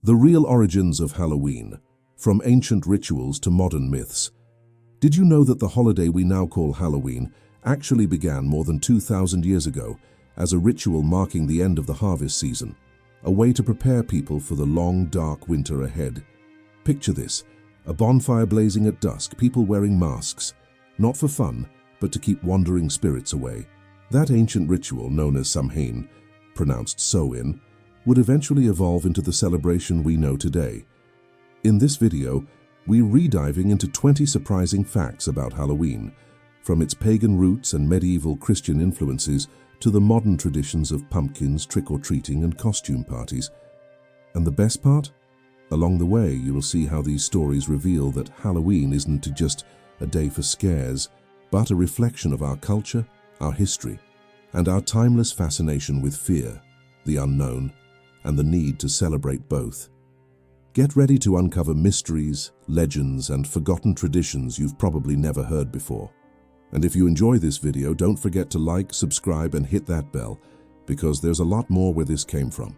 The real origins of Halloween, from ancient rituals to modern myths. Did you know that the holiday we now call Halloween actually began more than 2,000 years ago as a ritual marking the end of the harvest season, a way to prepare people for the long, dark winter ahead? Picture this, a bonfire blazing at dusk, people wearing masks, not for fun, but to keep wandering spirits away. That ancient ritual, known as Samhain, pronounced Samhain, would eventually evolve into the celebration we know today. In this video, we're rediving into 20 surprising facts about Halloween, from its pagan roots and medieval Christian influences to the modern traditions of pumpkins, trick-or-treating, and costume parties. And the best part? Along the way, you will see how these stories reveal that Halloween isn't just a day for scares, but a reflection of our culture, our history, and our timeless fascination with fear, the unknown, and the need to celebrate both. Get ready to uncover mysteries, legends, and forgotten traditions you've probably never heard before. And if you enjoy this video, don't forget to like, subscribe, and hit that bell, because there's a lot more where this came from.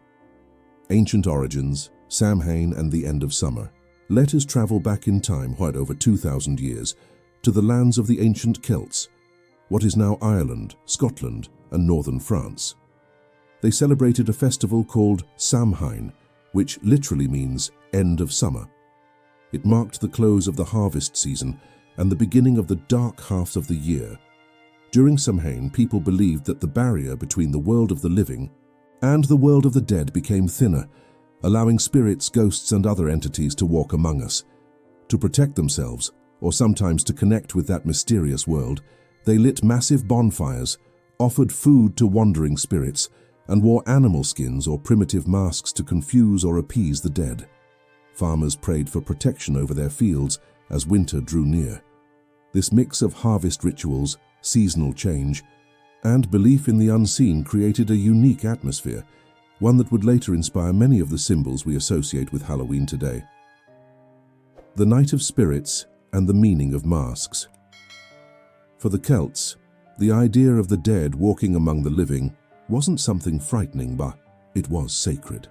Ancient origins, Samhain, and the end of summer. Let us travel back in time, over 2,000 years, to the lands of the ancient Celts, what is now Ireland, Scotland, and northern France. They celebrated a festival called Samhain, which literally means end of summer. It marked the close of the harvest season and the beginning of the dark half of the year. During Samhain, people believed that the barrier between the world of the living and the world of the dead became thinner, allowing spirits, ghosts, and other entities to walk among us. To protect themselves, or sometimes to connect with that mysterious world, they lit massive bonfires, offered food to wandering spirits, and wore animal skins or primitive masks to confuse or appease the dead. Farmers prayed for protection over their fields as winter drew near. This mix of harvest rituals, seasonal change, and belief in the unseen created a unique atmosphere, one that would later inspire many of the symbols we associate with Halloween today. The Night of Spirits and the meaning of masks. For the Celts, the idea of the dead walking among the living wasn't something frightening, but it was sacred.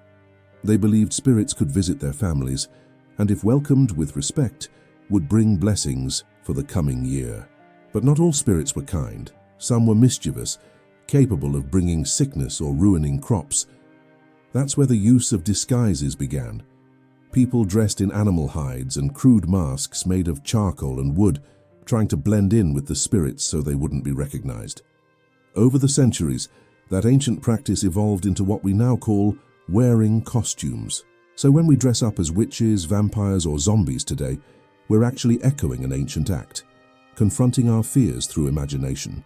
They believed spirits could visit their families, and if welcomed with respect, would bring blessings for the coming year. But not all spirits were kind. Some were mischievous, capable of bringing sickness or ruining crops. That's where the use of disguises began. People dressed in animal hides and crude masks made of charcoal and wood, trying to blend in with the spirits so they wouldn't be recognized. Over the centuries, that ancient practice evolved into what we now call wearing costumes. So when we dress up as witches, vampires, or zombies today, we're actually echoing an ancient act, confronting our fears through imagination.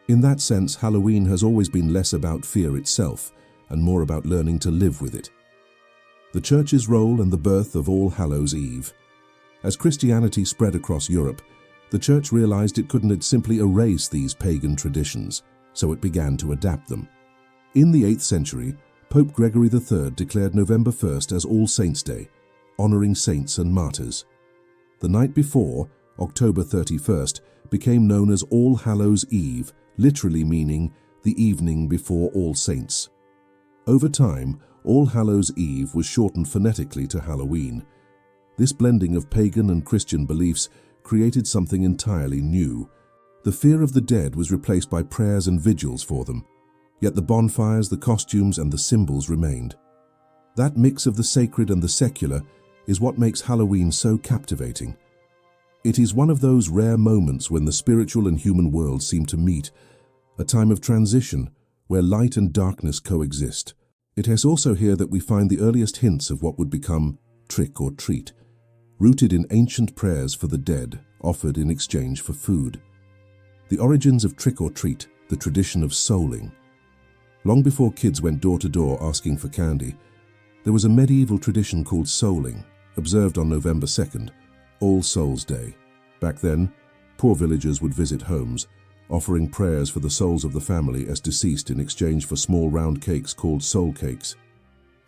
In that sense, Halloween has always been less about fear itself and more about learning to live with it. The Church's role and the birth of All Hallows' Eve. As Christianity spread across Europe, the Church realized it couldn't simply erase these pagan traditions, so it began to adapt them. In the 8th century, Pope Gregory III declared November 1st as All Saints' Day, honoring saints and martyrs. The night before, October 31st, became known as All Hallows' Eve, literally meaning the evening before All Saints. Over time, All Hallows' Eve was shortened phonetically to Halloween. This blending of pagan and Christian beliefs created something entirely new. The fear of the dead was replaced by prayers and vigils for them, yet the bonfires, the costumes, and the symbols remained. That mix of the sacred and the secular is what makes Halloween so captivating. It is one of those rare moments when the spiritual and human worlds seem to meet, a time of transition where light and darkness coexist. It is also here that we find the earliest hints of what would become trick or treat, rooted in ancient prayers for the dead offered in exchange for food. The origins of trick or treat, the tradition of souling. Long before kids went door to door asking for candy, there was a medieval tradition called souling, observed on November 2nd, All Souls' Day. Back then, poor villagers would visit homes, offering prayers for the souls of the family as deceased in exchange for small round cakes called soul cakes.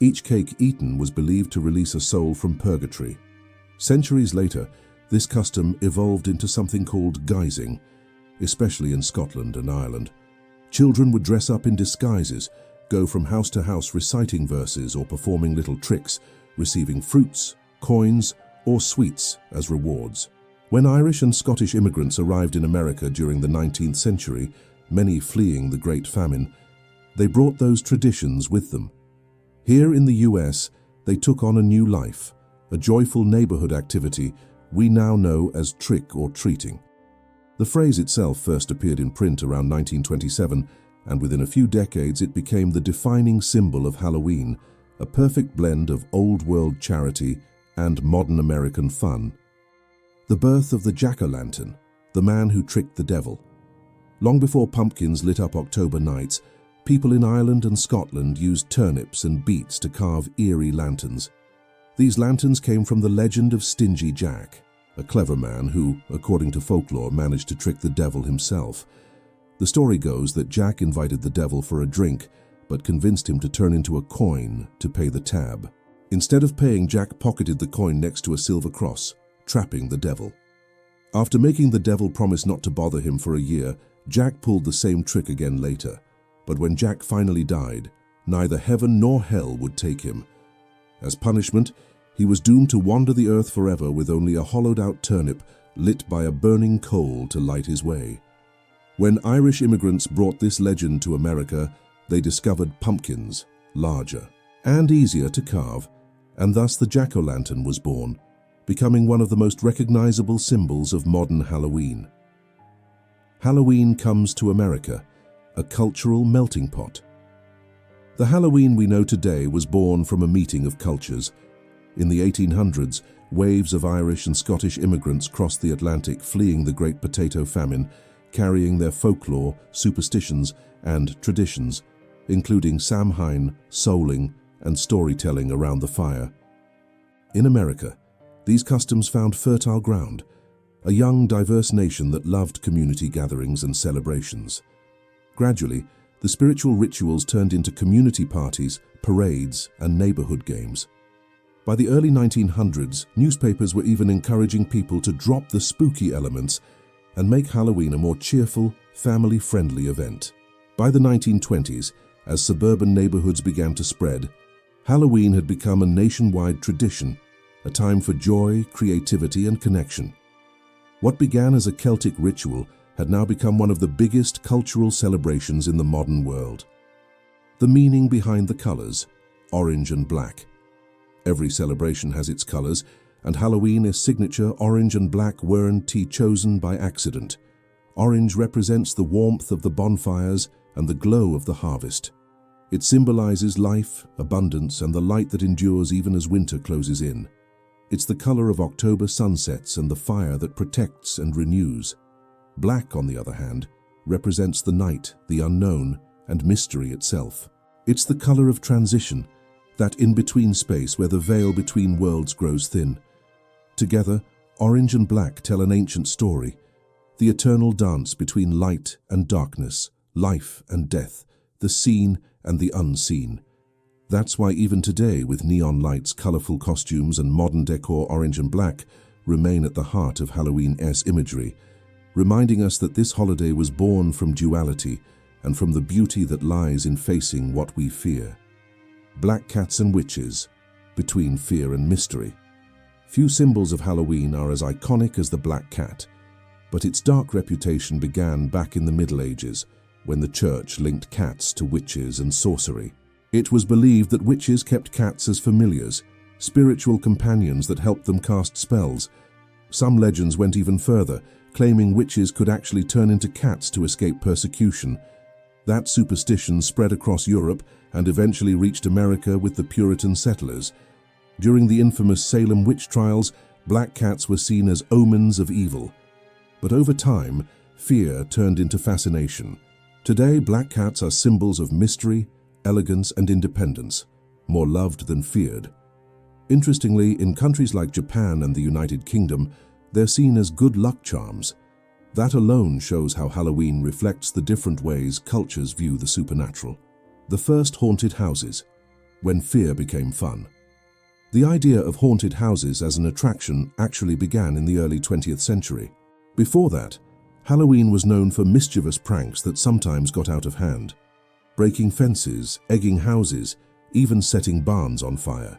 Each cake eaten was believed to release a soul from purgatory. Centuries later, this custom evolved into something called guising, especially in Scotland and Ireland. Children would dress up in disguises, go from house to house reciting verses or performing little tricks, receiving fruits, coins, or sweets as rewards. When Irish and Scottish immigrants arrived in America during the 19th century, many fleeing the Great Famine, they brought those traditions with them. Here in the US, they took on a new life, a joyful neighborhood activity we now know as trick or treating. The phrase itself first appeared in print around 1927, and within a few decades it became the defining symbol of Halloween, a perfect blend of old-world charity and modern American fun. The birth of the jack-o'-lantern, the man who tricked the devil. Long before pumpkins lit up October nights, people in Ireland and Scotland used turnips and beets to carve eerie lanterns. These lanterns came from the legend of Stingy Jack, a clever man who, according to folklore, managed to trick the devil himself. The story goes that Jack invited the devil for a drink, but convinced him to turn into a coin to pay the tab. Instead of paying, Jack pocketed the coin next to a silver cross, trapping the devil. After making the devil promise not to bother him for a year, Jack pulled the same trick again later. But when Jack finally died, neither heaven nor hell would take him. As punishment, he was doomed to wander the earth forever with only a hollowed-out turnip lit by a burning coal to light his way. When Irish immigrants brought this legend to America, they discovered pumpkins, larger and easier to carve, and thus the jack-o'-lantern was born, becoming one of the most recognizable symbols of modern Halloween. Halloween comes to America, a cultural melting pot. The Halloween we know today was born from a meeting of cultures. In the 1800s, waves of Irish and Scottish immigrants crossed the Atlantic, fleeing the Great Potato Famine, carrying their folklore, superstitions, and traditions, including Samhain, souling, and storytelling around the fire. In America, these customs found fertile ground, a young, diverse nation that loved community gatherings and celebrations. Gradually, the spiritual rituals turned into community parties, parades, and neighborhood games. By the early 1900s, newspapers were even encouraging people to drop the spooky elements and make Halloween a more cheerful, family-friendly event. By the 1920s, as suburban neighborhoods began to spread, Halloween had become a nationwide tradition, a time for joy, creativity, and connection. What began as a Celtic ritual had now become one of the biggest cultural celebrations in the modern world. The meaning behind the colors, orange and black. Every celebration has its colors, and Halloween is signature orange and black weren't chosen by accident. Orange represents the warmth of the bonfires and the glow of the harvest. It symbolizes life, abundance, and the light that endures even as winter closes in. It's the color of October sunsets and the fire that protects and renews. Black, on the other hand, represents the night, the unknown, and mystery itself. It's the color of transition, that in-between space where the veil between worlds grows thin. Together, orange and black tell an ancient story, the eternal dance between light and darkness, life and death, the seen and the unseen. That's why even today, with neon lights, colorful costumes, and modern decor, orange and black remain at the heart of Halloween's imagery, reminding us that this holiday was born from duality and from the beauty that lies in facing what we fear. Black cats and witches, between fear and mystery. Few symbols of Halloween are as iconic as the black cat, but its dark reputation began back in the Middle Ages, when the church linked cats to witches and sorcery. It was believed that witches kept cats as familiars, spiritual companions that helped them cast spells. Some legends went even further, claiming witches could actually turn into cats to escape persecution. That superstition spread across Europe and eventually reached America with the Puritan settlers. During the infamous Salem witch trials, black cats were seen as omens of evil. But over time, fear turned into fascination. Today, black cats are symbols of mystery, elegance, and independence, more loved than feared. Interestingly, in countries like Japan and the United Kingdom, they're seen as good luck charms. That alone shows how Halloween reflects the different ways cultures view the supernatural. The first haunted houses, when fear became fun. The idea of haunted houses as an attraction actually began in the early 20th century. Before that, Halloween was known for mischievous pranks that sometimes got out of hand. Breaking fences, egging houses, even setting barns on fire.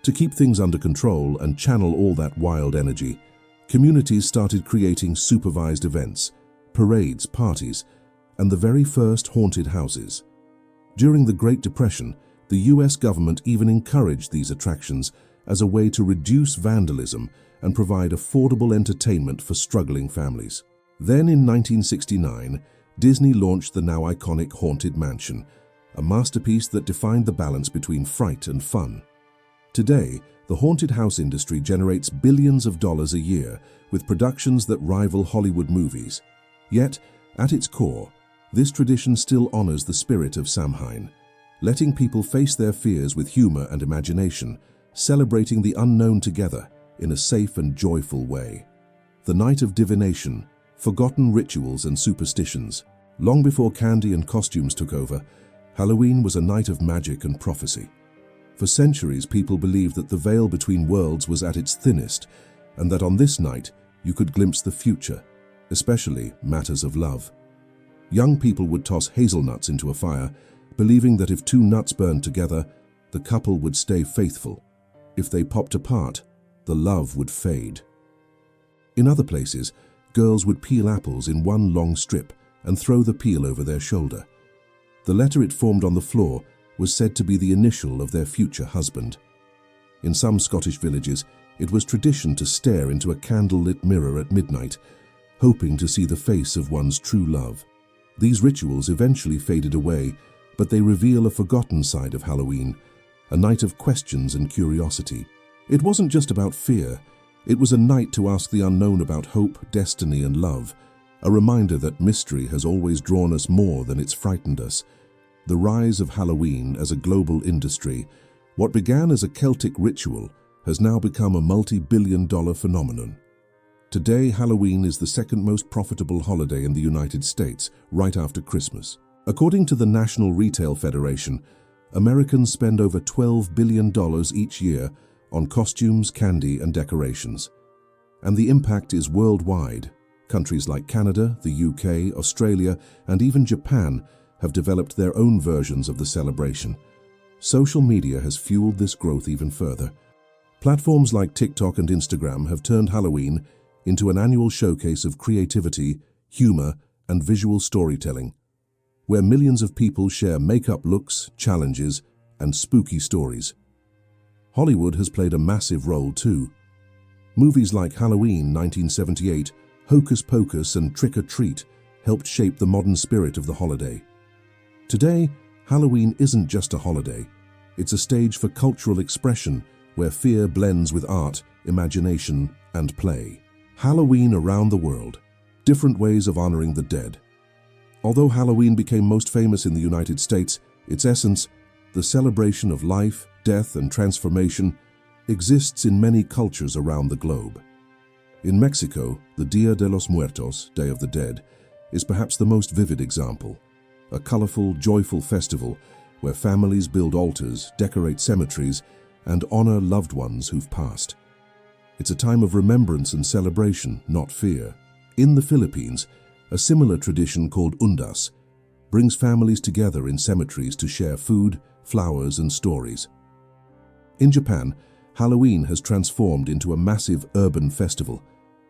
To keep things under control and channel all that wild energy, communities started creating supervised events, parades, parties, and the very first haunted houses. During the Great Depression, the US government even encouraged these attractions as a way to reduce vandalism and provide affordable entertainment for struggling families. Then in 1969, Disney launched the now iconic Haunted Mansion, a masterpiece that defined the balance between fright and fun. Today, the haunted house industry generates billions of dollars a year with productions that rival Hollywood movies. Yet, at its core, this tradition still honors the spirit of Samhain, letting people face their fears with humor and imagination, celebrating the unknown together in a safe and joyful way. The night of divination, forgotten rituals and superstitions. Long before candy and costumes took over, Halloween was a night of magic and prophecy. For centuries, people believed that the veil between worlds was at its thinnest, and that on this night you could glimpse the future, especially matters of love. Young people would toss hazelnuts into a fire, believing that if two nuts burned together, the couple would stay faithful. If they popped apart, the love would fade. In other places, girls would peel apples in one long strip and throw the peel over their shoulder. The letter it formed on the floor was said to be the initial of their future husband. In some Scottish villages, it was tradition to stare into a candle-lit mirror at midnight, hoping to see the face of one's true love. These rituals eventually faded away, but they reveal a forgotten side of Halloween, a night of questions and curiosity. It wasn't just about fear. It was a night to ask the unknown about hope, destiny, and love, a reminder that mystery has always drawn us more than it's frightened us. The rise of Halloween as a global industry, what began as a Celtic ritual, has now become a multi-billion-dollar phenomenon. Today, Halloween is the second most profitable holiday in the United States, right after Christmas. According to the National Retail Federation, Americans spend over $12 billion each year on costumes, candy, and decorations. And the impact is worldwide. Countries like Canada, the UK, Australia, and even Japan have developed their own versions of the celebration. Social media has fueled this growth even further. Platforms like TikTok and Instagram have turned Halloween into an annual showcase of creativity, humor, and visual storytelling, where millions of people share makeup looks, challenges, and spooky stories. Hollywood has played a massive role too. Movies like Halloween 1978, Hocus Pocus, and Trick or Treat helped shape the modern spirit of the holiday. Today, Halloween isn't just a holiday. It's a stage for cultural expression where fear blends with art, imagination, and play. Halloween around the world, different ways of honoring the dead. Although Halloween became most famous in the United States, its essence, the celebration of life, death, and transformation, exists in many cultures around the globe. In Mexico, the Dia de los Muertos, Day of the Dead, is perhaps the most vivid example. A colorful, joyful festival where families build altars, decorate cemeteries, and honor loved ones who've passed. It's a time of remembrance and celebration, not fear. In the Philippines, a similar tradition called Undas brings families together in cemeteries to share food, flowers, and stories. In Japan, Halloween has transformed into a massive urban festival,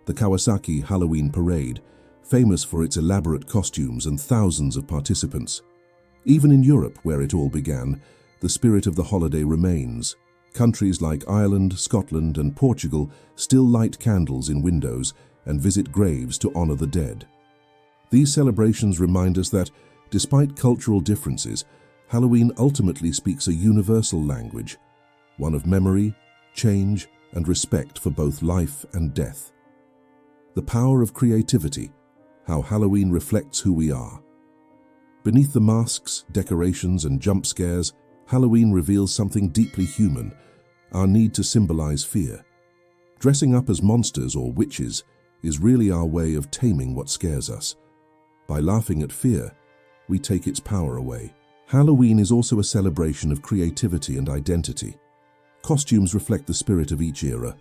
the Kawasaki Halloween Parade, famous for its elaborate costumes and thousands of participants. Even in Europe, where it all began, the spirit of the holiday remains. Countries like Ireland, Scotland, and Portugal still light candles in windows and visit graves to honor the dead. These celebrations remind us that, despite cultural differences, Halloween ultimately speaks a universal language, one of memory, change, and respect for both life and death. The power of creativity, how Halloween reflects who we are. Beneath the masks, decorations, and jump scares, Halloween reveals something deeply human, our need to symbolize fear. Dressing up as monsters or witches is really our way of taming what scares us. By laughing at fear, we take its power away. Halloween is also a celebration of creativity and identity. Costumes reflect the spirit of each era,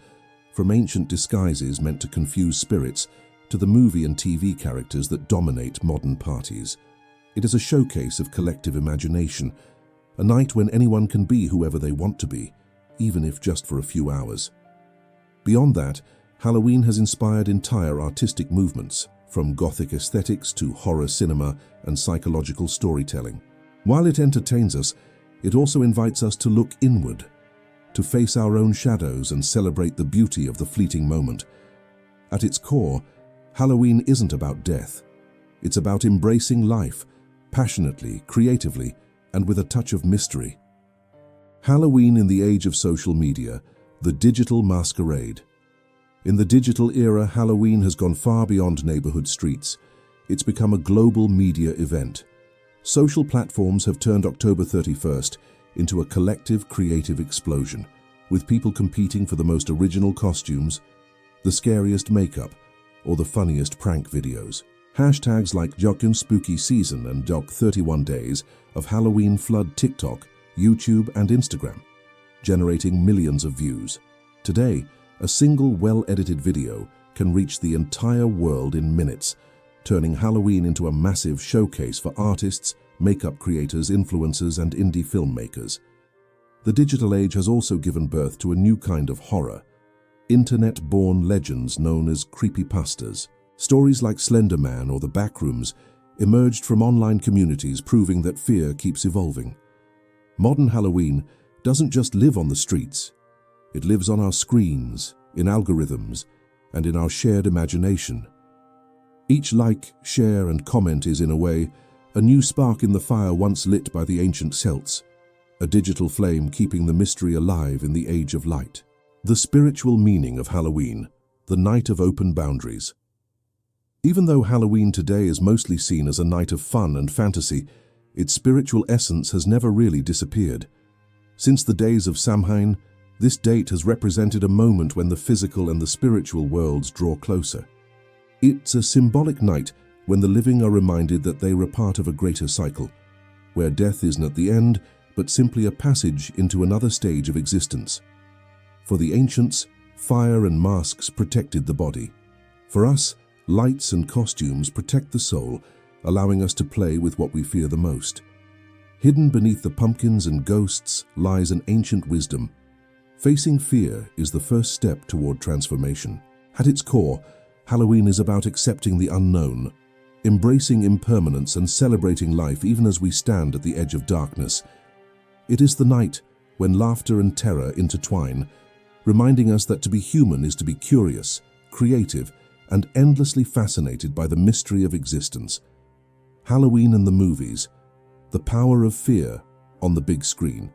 from ancient disguises meant to confuse spirits to the movie and TV characters that dominate modern parties. It is a showcase of collective imagination, a night when anyone can be whoever they want to be, even if just for a few hours. Beyond that, Halloween has inspired entire artistic movements, from Gothic aesthetics to horror cinema and psychological storytelling. While it entertains us, it also invites us to look inward, to face our own shadows and celebrate the beauty of the fleeting moment. At its core, Halloween isn't about death. It's about embracing life, passionately, creatively, and with a touch of mystery. Halloween in the age of social media, the digital masquerade. In the digital era, Halloween has gone far beyond neighborhood streets. It's become a global media event. Social platforms have turned October 31st into a collective creative explosion, with people competing for the most original costumes, the scariest makeup, or the funniest prank videos. Hashtags like Jokin Spooky Season and Doc 31 Days of Halloween flood TikTok, YouTube, and Instagram, generating millions of views. Today, a single well-edited video can reach the entire world in minutes, turning Halloween into a massive showcase for artists, makeup creators, influencers, and indie filmmakers. The digital age has also given birth to a new kind of horror, internet-born legends known as creepypastas. Stories like Slender Man or The Backrooms emerged from online communities, proving that fear keeps evolving. Modern Halloween doesn't just live on the streets. It lives on our screens, in algorithms, and in our shared imagination. Each like, share, and comment is, in a way, a new spark in the fire once lit by the ancient Celts, a digital flame keeping the mystery alive in the age of light. The spiritual meaning of Halloween, the night of open boundaries. Even though Halloween today is mostly seen as a night of fun and fantasy, its spiritual essence has never really disappeared. Since the days of Samhain, this date has represented a moment when the physical and the spiritual worlds draw closer. It's a symbolic night when the living are reminded that they are part of a greater cycle, where death isn't at the end, but simply a passage into another stage of existence. For the ancients, fire and masks protected the body. For us, lights and costumes protect the soul, allowing us to play with what we fear the most. Hidden beneath the pumpkins and ghosts lies an ancient wisdom. Facing fear is the first step toward transformation. At its core, Halloween is about accepting the unknown, embracing impermanence, and celebrating life even as we stand at the edge of darkness. It is the night when laughter and terror intertwine, reminding us that to be human is to be curious, creative, and endlessly fascinated by the mystery of existence. Halloween in the movies, the power of fear on the big screen.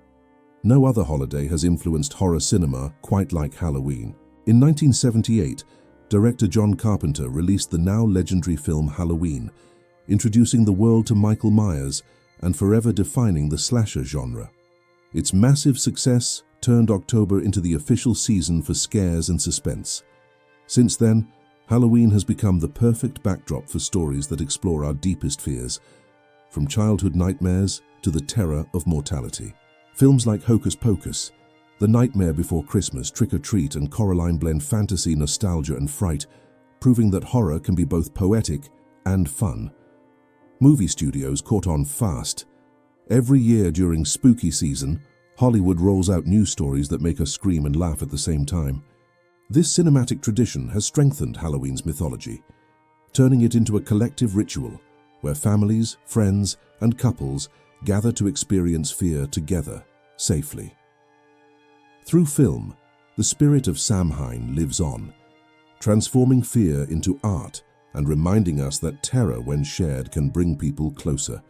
No other holiday has influenced horror cinema quite like Halloween. In 1978, director John Carpenter released the now legendary film Halloween, introducing the world to Michael Myers and forever defining the slasher genre. Its massive success turned October into the official season for scares and suspense. Since then, Halloween has become the perfect backdrop for stories that explore our deepest fears, from childhood nightmares to the terror of mortality. Films like Hocus Pocus, The Nightmare Before Christmas, Trick or Treat, and Coraline blend fantasy, nostalgia, and fright, proving that horror can be both poetic and fun. Movie studios caught on fast. Every year during spooky season, Hollywood rolls out new stories that make us scream and laugh at the same time. This cinematic tradition has strengthened Halloween's mythology, turning it into a collective ritual where families, friends, and couples gather to experience fear together, safely. Through film, the spirit of Samhain lives on, transforming fear into art and reminding us that terror, when shared, can bring people closer.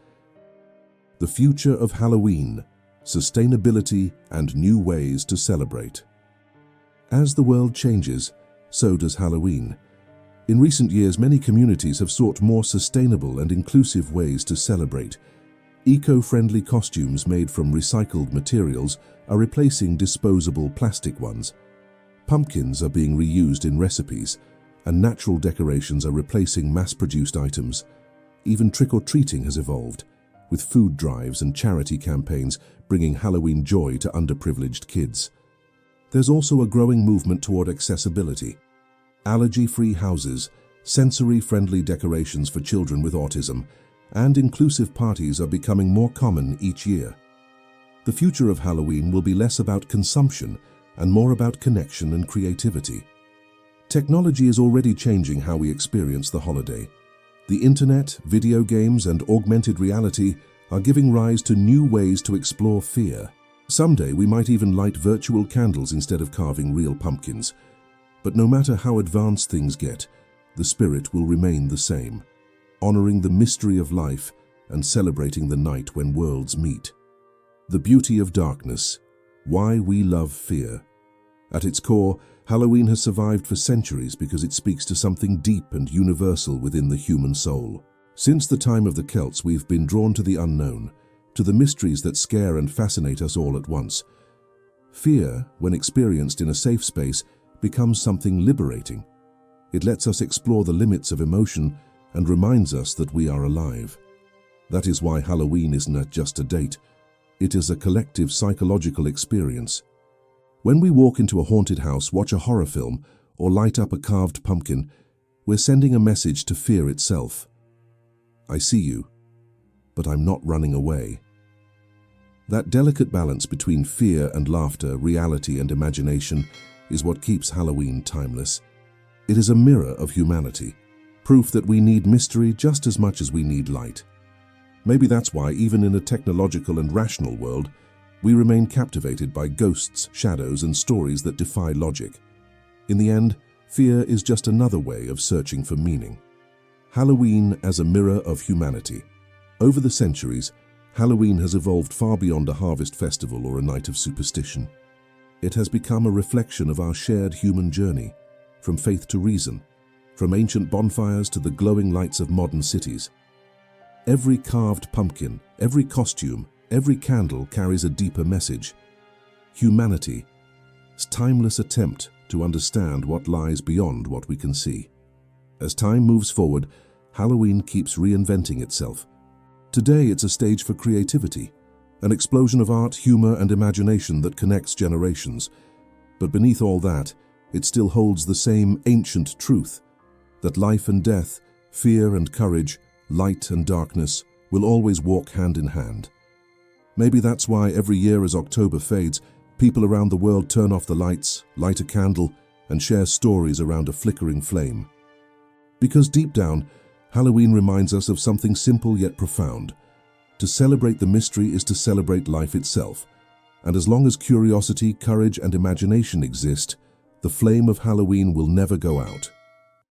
The future of Halloween, sustainability, and new ways to celebrate. As the world changes, so does Halloween. In recent years, many communities have sought more sustainable and inclusive ways to celebrate. Eco-friendly costumes made from recycled materials are replacing disposable plastic ones. Pumpkins are being reused in recipes, and natural decorations are replacing mass-produced items. Even trick-or-treating has evolved, with food drives and charity campaigns bringing Halloween joy to underprivileged kids. There's also a growing movement toward accessibility. Allergy-free houses, sensory-friendly decorations for children with autism, and inclusive parties are becoming more common each year. The future of Halloween will be less about consumption and more about connection and creativity. Technology is already changing how we experience the holiday. The internet, video games, and augmented reality are giving rise to new ways to explore fear. Someday we might even light virtual candles instead of carving real pumpkins. But no matter how advanced things get, the spirit will remain the same, honoring the mystery of life and celebrating the night when worlds meet. The beauty of darkness, why we love fear. At its core, Halloween has survived for centuries because it speaks to something deep and universal within the human soul. Since the time of the Celts, we've been drawn to the unknown, to the mysteries that scare and fascinate us all at once. Fear, when experienced in a safe space, becomes something liberating. It lets us explore the limits of emotion and reminds us that we are alive. That is why Halloween isn't just a date. It is a collective psychological experience. When we walk into a haunted house, watch a horror film, or light up a carved pumpkin, we're sending a message to fear itself. I see you, but I'm not running away. That delicate balance between fear and laughter, reality and imagination, is what keeps Halloween timeless. It is a mirror of humanity, proof that we need mystery just as much as we need light. Maybe that's why, even in a technological and rational world, we remain captivated by ghosts, shadows, and stories that defy logic. In the end, fear is just another way of searching for meaning. Halloween as a mirror of humanity. Over the centuries, Halloween has evolved far beyond a harvest festival or a night of superstition. It has become a reflection of our shared human journey, from faith to reason, from ancient bonfires to the glowing lights of modern cities. Every carved pumpkin, every costume, every candle carries a deeper message. Humanity's timeless attempt to understand what lies beyond what we can see. As time moves forward, Halloween keeps reinventing itself. Today it's a stage for creativity, an explosion of art, humor, and imagination that connects generations. But beneath all that, it still holds the same ancient truth, that life and death, fear and courage, light and darkness will always walk hand in hand. Maybe that's why every year as October fades, people around the world turn off the lights, light a candle, and share stories around a flickering flame. Because deep down, Halloween reminds us of something simple yet profound. To celebrate the mystery is to celebrate life itself. And as long as curiosity, courage, and imagination exist, the flame of Halloween will never go out.